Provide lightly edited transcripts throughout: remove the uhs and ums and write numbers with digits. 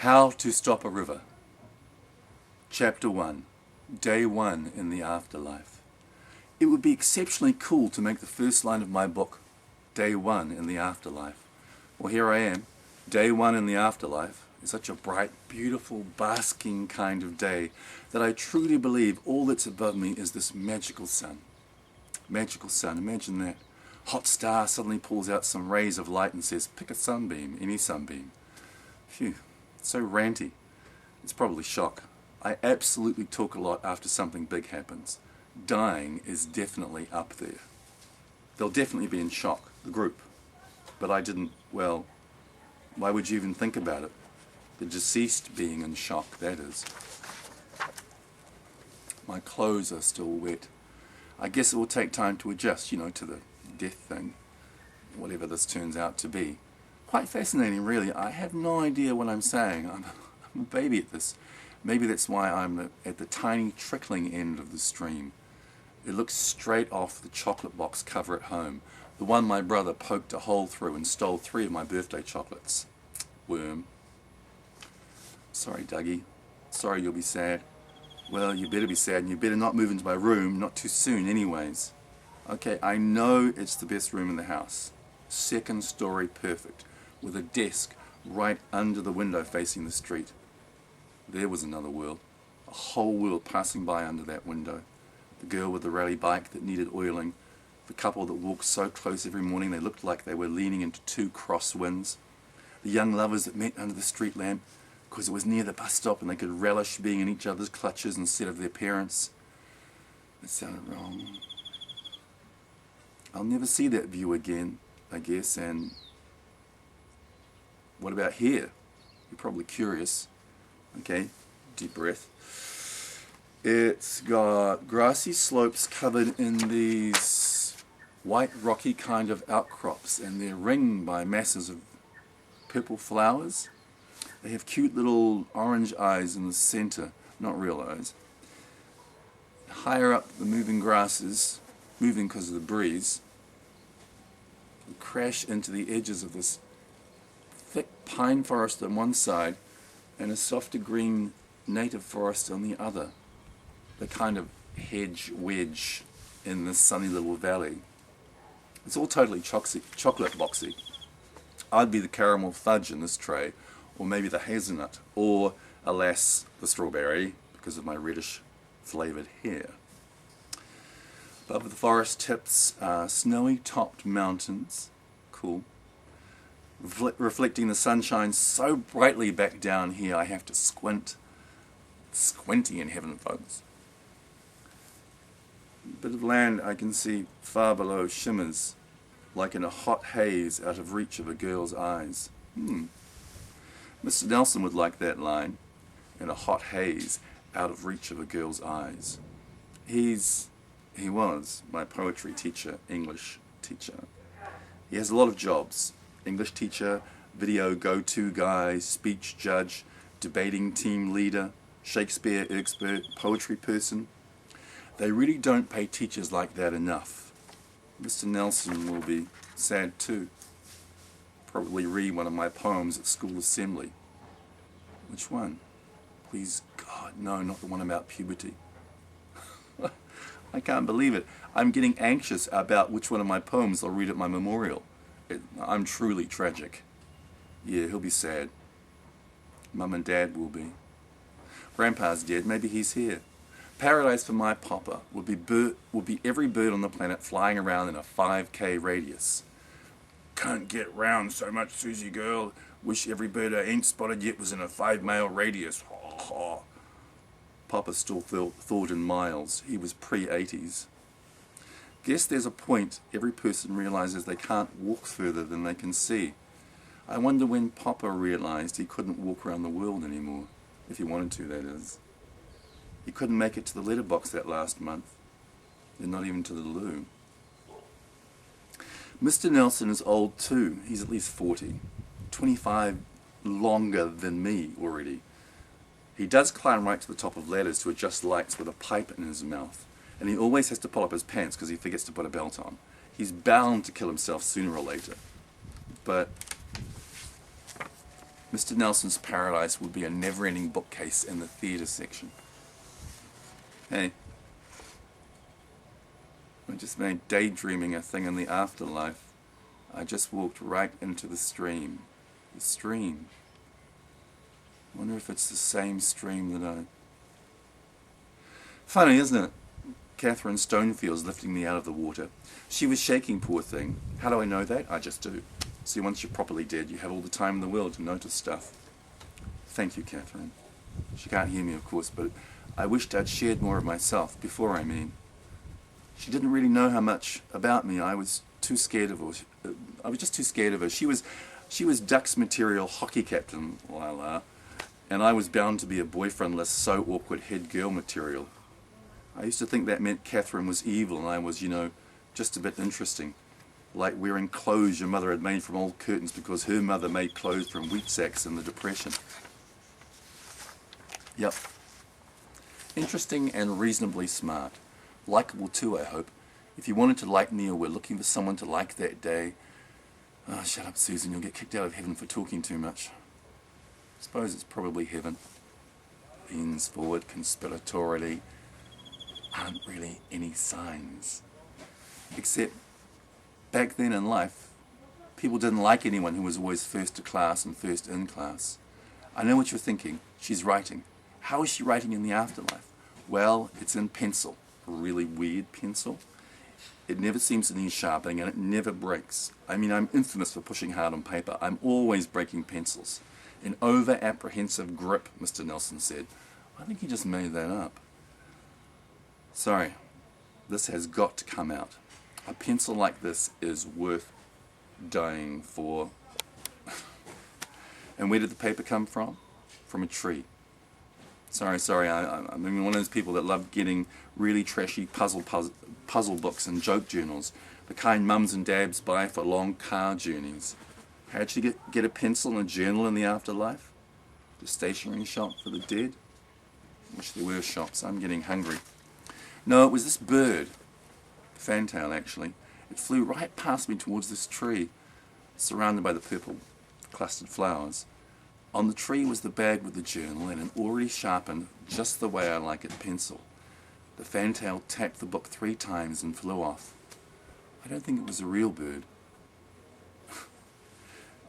How to Stop a River. Chapter 1. Day 1 in the Afterlife. It would be exceptionally cool to make the first line of my book, Day 1 in the Afterlife. Well, here I am, Day 1 in the Afterlife. It's such a bright, beautiful, basking kind of day that I truly believe all that's above me is this magical sun. Magical sun, imagine that. Hot star suddenly pulls out some rays of light and says, pick a sunbeam, any sunbeam. Phew, it's so ranty. It's probably shock. I absolutely talk a lot after something big happens. Dying is definitely up there. They'll definitely be in shock, the group. But I didn't, well, why would you even think about it? The deceased being in shock, that is. My clothes are still wet. I guess it will take time to adjust, to the death thing, whatever this turns out to be. Quite fascinating, really. I have no idea what I'm saying. I'm a baby at this. Maybe that's why I'm at the tiny trickling end of the stream. It looks straight off the chocolate box cover at home, the one my brother poked a hole through and stole 3 of my birthday chocolates. Worm. Sorry, Dougie. Sorry you'll be sad. Well, you better be sad, and you better not move into my room, not too soon anyways. Okay, I know it's the best room in the house. 2nd story perfect, with a desk right under the window facing the street. There was another world, a whole world passing by under that window. The girl with the rally bike that needed oiling, the couple that walked so close every morning they looked like they were leaning into 2 crosswinds, the young lovers that met under the street lamp because it was near the bus stop and they could relish being in each other's clutches instead of their parents. That sounded wrong. I'll never see that view again, I guess, and what about here? You're probably curious. Okay, deep breath. It's got grassy slopes covered in these white rocky kind of outcrops, and they're ringed by masses of purple flowers. They have cute little orange eyes in the center, not real eyes. Higher up the moving grasses, moving because of the breeze, crash into the edges of this thick pine forest on one side and a softer green native forest on the other. The kind of hedge wedge in this sunny little valley. It's all totally chocolate boxy. I'd be the caramel fudge in this tray, or maybe the hazelnut, or, alas, the strawberry, because of my reddish flavoured hair. Above the forest tips are snowy topped mountains, cool, reflecting the sunshine so brightly back down here I have to squint. Squinty in heaven, folks. A bit of land I can see far below shimmers, like in a hot haze out of reach of a girl's eyes. Mr. Nelson would like that line, in a hot haze out of reach of a girl's eyes. He was my poetry teacher, English teacher. He has a lot of jobs. English teacher, video go-to guy, speech judge, debating team leader, Shakespeare expert, poetry person. They really don't pay teachers like that enough. Mr. Nelson will be sad too. Probably read one of my poems at school assembly. Which one? Please, God, no, not the one about puberty. I can't believe it. I'm getting anxious about which one of my poems I'll read at my memorial. I'm truly tragic. Yeah, he'll be sad. Mum and Dad will be. Grandpa's dead, maybe he's here. Paradise for my papa would be every bird on the planet flying around in a 5K radius. Can't get round so much, Susie girl. Wish every bird I ain't spotted yet was in a 5-mile radius. Papa still thought in miles. He was pre-80s. Guess there's a point every person realizes they can't walk further than they can see. I wonder when Papa realized he couldn't walk around the world anymore. If he wanted to, that is. He couldn't make it to the letterbox that last month. And not even to the loo. Mr. Nelson is old too. He's at least 40. 25 longer than me already. He does climb right to the top of ladders to adjust lights with a pipe in his mouth. And he always has to pull up his pants because he forgets to put a belt on. He's bound to kill himself sooner or later. But Mr. Nelson's paradise would be a never-ending bookcase in the theatre section. Hey, I just made daydreaming a thing in the afterlife. I just walked right into the stream. The stream. I wonder if it's the same stream that I... Funny, isn't it? Catherine Stonefield's lifting me out of the water. She was shaking, poor thing. How do I know that? I just do. See, once you're properly dead, you have all the time in the world to notice stuff. Thank you, Catherine. She can't hear me, of course, but I wished I'd shared more of myself, before I mean. She didn't really know how much about me. I was too scared of her. I was just too scared of her. She was Ducks material hockey captain, and I was bound to be a boyfriendless, so awkward head girl material. I used to think that meant Catherine was evil and I was, just a bit interesting. Like wearing clothes your mother had made from old curtains because her mother made clothes from wheat sacks in the Depression. Yep. Interesting and reasonably smart. Likeable too, I hope. If you wanted to like me or were looking for someone to like that day... Oh, shut up, Susan, you'll get kicked out of heaven for talking too much. I suppose it's probably heaven. Leans forward conspiratorially. Aren't really any signs. Except, back then in life, people didn't like anyone who was always first to class and first in class. I know what you're thinking. She's writing. How is she writing in the afterlife? Well, it's in pencil. A really weird pencil. It never seems to need sharpening and it never breaks. I mean, I'm infamous for pushing hard on paper. I'm always breaking pencils. An over-apprehensive grip, Mr. Nelson said. I think he just made that up. Sorry, this has got to come out. A pencil like this is worth dying for. And where did the paper come from? From a tree. Sorry, I'm one of those people that love getting really trashy puzzle books and joke journals, the kind mums and dads buy for long car journeys. How'd you get a pencil and a journal in the afterlife? The stationery shop for the dead? Wish there were shops. I'm getting hungry. No, it was this bird, fantail actually. It flew right past me towards this tree, surrounded by the purple clustered flowers. On the tree was the bag with the journal and an already sharpened, just the way I like it, pencil. The fantail tapped the book 3 times and flew off. I don't think it was a real bird.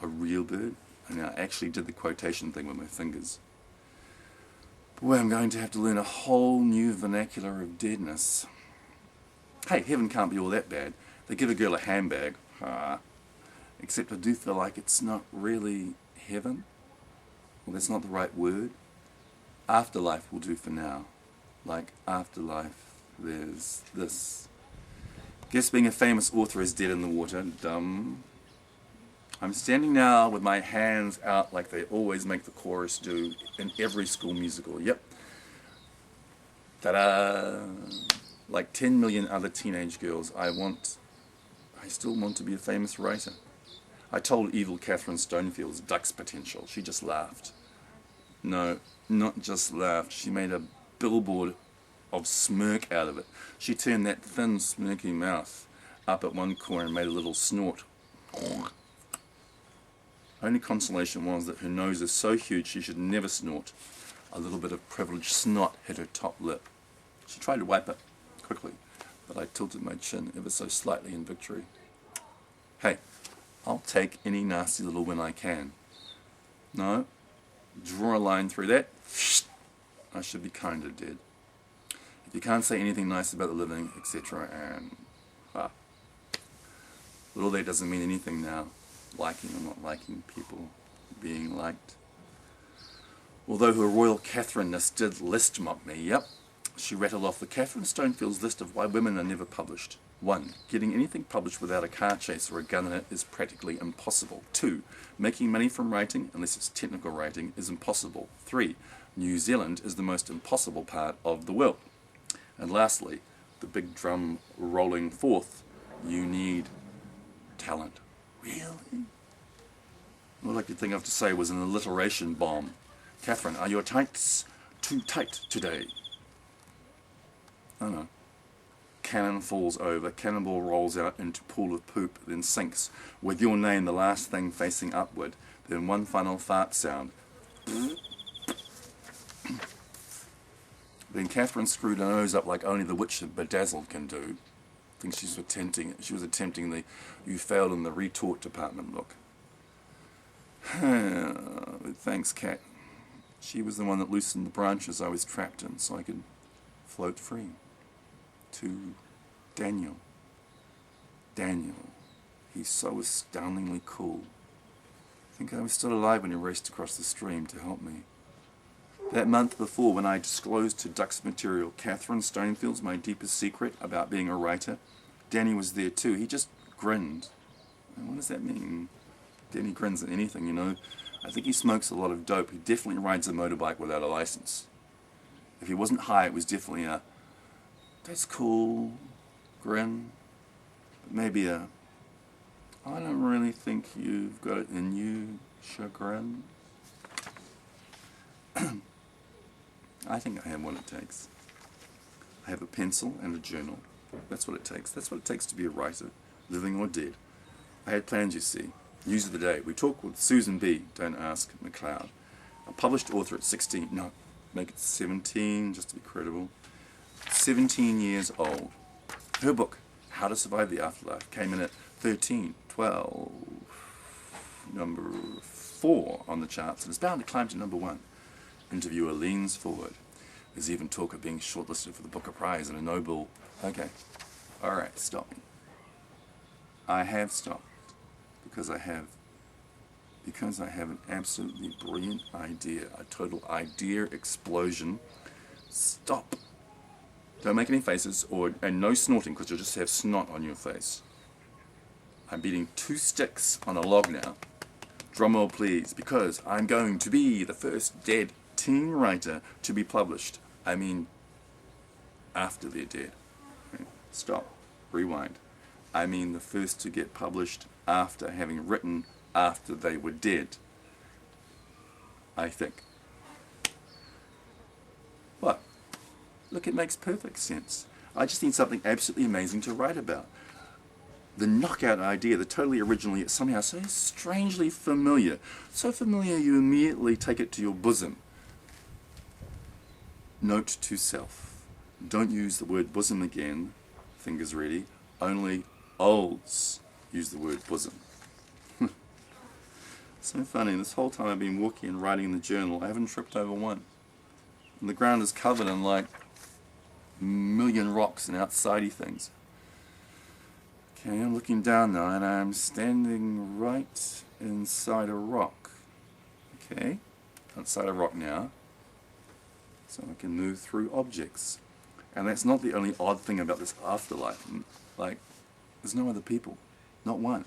A real bird? And I actually did the quotation thing with my fingers. Boy, I'm going to have to learn a whole new vernacular of deadness. Hey, heaven can't be all that bad. They give a girl a handbag. Except I do feel like it's not really heaven. Well, that's not the right word. Afterlife will do for now. Like afterlife, there's this. Guess being a famous author is dead in the water. Dumb. I'm standing now with my hands out like they always make the chorus do in every school musical. Yep. Ta-da! Like 10 million other teenage girls, I still want to be a famous writer. I told evil Catherine Stonefield's Ducks potential. She just laughed. No, not just laughed. She made a billboard of smirk out of it. She turned that thin, smirky mouth up at one corner and made a little snort. Only consolation was that her nose is so huge she should never snort. A little bit of privileged snot hit her top lip. She tried to wipe it quickly, but I tilted my chin ever so slightly in victory. Hey, I'll take any nasty little win I can. No, draw a line through that. I should be kinda dead. If you can't say anything nice about the living, etc., and little that doesn't mean anything now. Liking or not liking people, being liked. Although her royal Catherine-ness did list mock me, yep. She rattled off the Catherine Stonefield's list of why women are never published. 1. Getting anything published without a car chase or a gun in it is practically impossible. 2. Making money from writing, unless it's technical writing, is impossible. 3. New Zealand is the most impossible part of the world. And lastly, the big drum rolling forth, you need talent. Really? All I could think of to say was an alliteration bomb. Catherine, are your tights too tight today? Oh no. Cannon falls over, cannonball rolls out into pool of poop, then sinks, with your name the last thing facing upward. then one final fart sound. Then Catherine screwed her nose up like only the witch of Bedazzled can do. I think she was attempting the "you failed in the retort department" look. Thanks, Cat. She was the one that loosened the branches I was trapped in so I could float free. To Daniel. Daniel. He's so astoundingly cool. I think I was still alive when he raced across the stream to help me. That month before, when I disclosed to Duck's material Catherine Stonefield's my deepest secret about being a writer, Danny was there too. He just grinned. And what does that mean? Danny grins at anything, you know. I think he smokes a lot of dope. He definitely rides a motorbike without a license. If he wasn't high, it was definitely a "that's cool" grin. Maybe a "I don't really think you've got it in you" chagrin. I think I have what it takes. I have a pencil and a journal. That's what it takes. That's what it takes to be a writer, living or dead. I had plans, you see. News of the day. We talked with Susan B., don't ask, Mcleod. A published author at 16, no, make it 17, just to be credible. 17 years old. Her book, How to Survive the Afterlife, came in at 13, 12, number 4 on the charts, and it's bound to climb to number 1. Interviewer leans forward. There's even talk of being shortlisted for the Booker Prize and a Nobel. Okay. Alright, stop me. I have stopped because I have an absolutely brilliant idea, a total idea explosion. Stop. Don't make any faces, and no snorting, because you'll just have snot on your face. I'm beating 2 sticks on a log now. Drum roll please, because I'm going to be the first dead teen writer to be published. I mean, after they're dead. Stop. Rewind. I mean the first to get published after having written after they were dead. I think. What? Look, it makes perfect sense. I just need something absolutely amazing to write about. The knockout idea, the totally original, yet somehow so strangely familiar. So familiar you immediately take it to your bosom. Note to self. Don't use the word bosom again, fingers ready. Only olds use the word bosom. So funny, this whole time I've been walking and writing in the journal, I haven't tripped over one. And the ground is covered in like a million rocks and outsidey things. Okay, I'm looking down now and I'm standing right inside a rock. Okay, outside a rock now. So I can move through objects. And that's not the only odd thing about this afterlife. Like, there's no other people. Not one.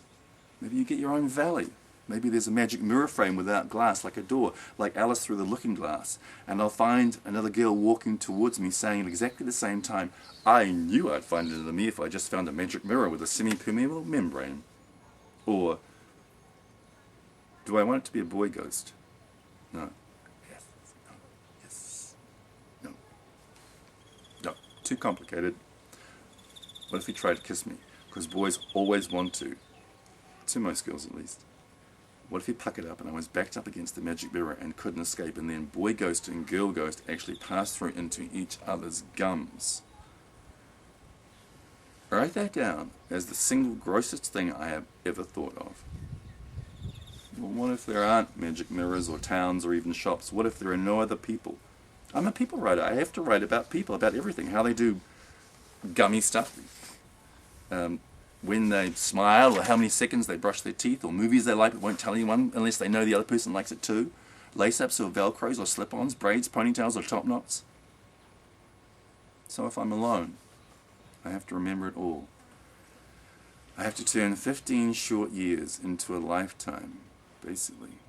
Maybe you get your own valley. Maybe there's a magic mirror frame without glass, like a door, like Alice through the looking glass. And I'll find another girl walking towards me saying at exactly the same time, I knew I'd find it in me if I just found a magic mirror with a semi-permeable membrane. Or, do I want it to be a boy ghost? No. Yes. No. Yes. No. No. Too complicated. What if he tried to kiss me? Because boys always want to most girls at least. What if he puckered up and I was backed up against the magic mirror and couldn't escape, and then boy ghost and girl ghost actually passed through into each other's gums? Write that down as the single grossest thing I have ever thought of. Well, what if there aren't magic mirrors or towns or even shops? What if there are no other people? I'm a people writer. I have to write about people, about everything, how they do gummy stuff. When they smile, or how many seconds they brush their teeth, or movies they like but won't tell anyone unless they know the other person likes it too. Lace-ups or velcros or slip-ons, braids, ponytails or top knots. So if I'm alone, I have to remember it all. I have to turn 15 short years into a lifetime, basically.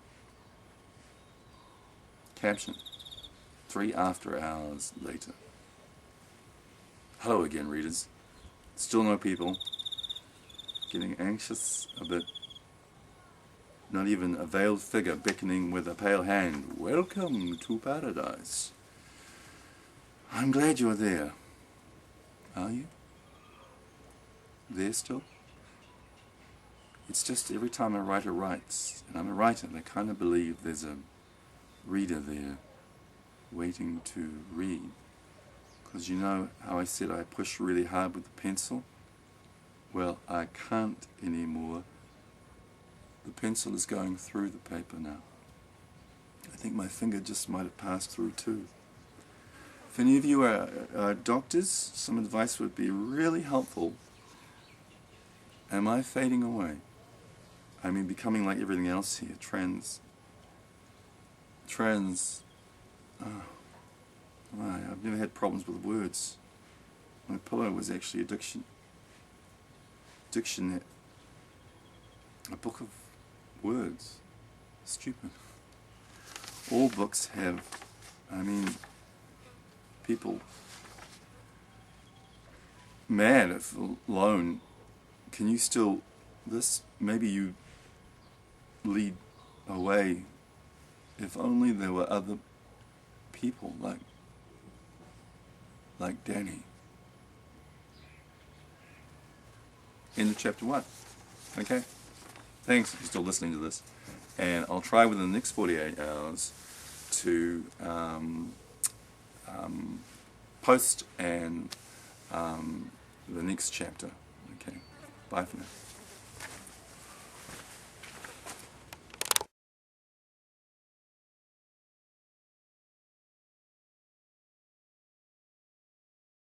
Caption: 3 after hours later. Hello again, readers. Still no people. Getting anxious a bit. Not even a veiled figure beckoning with a pale hand. Welcome to paradise. I'm glad you're there. Are you? There still? It's just every time a writer writes, and I'm a writer, they kind of believe there's a reader there waiting to read. Because you know how I said I push really hard with the pencil? Well, I can't anymore. The pencil is going through the paper now. I think my finger just might have passed through too. If any of you are doctors, some advice would be really helpful. Am I fading away? I mean, becoming like everything else here. I've never had problems with words. My pillow was actually a dictionary, a book of words. Stupid. All books have, people mad if alone. Can you still, maybe you lead away. If only there were other people like Danny. End of chapter 1. Okay? Thanks if you're still listening to this. And I'll try within the next 48 hours to post and the next chapter. Okay? Bye for now.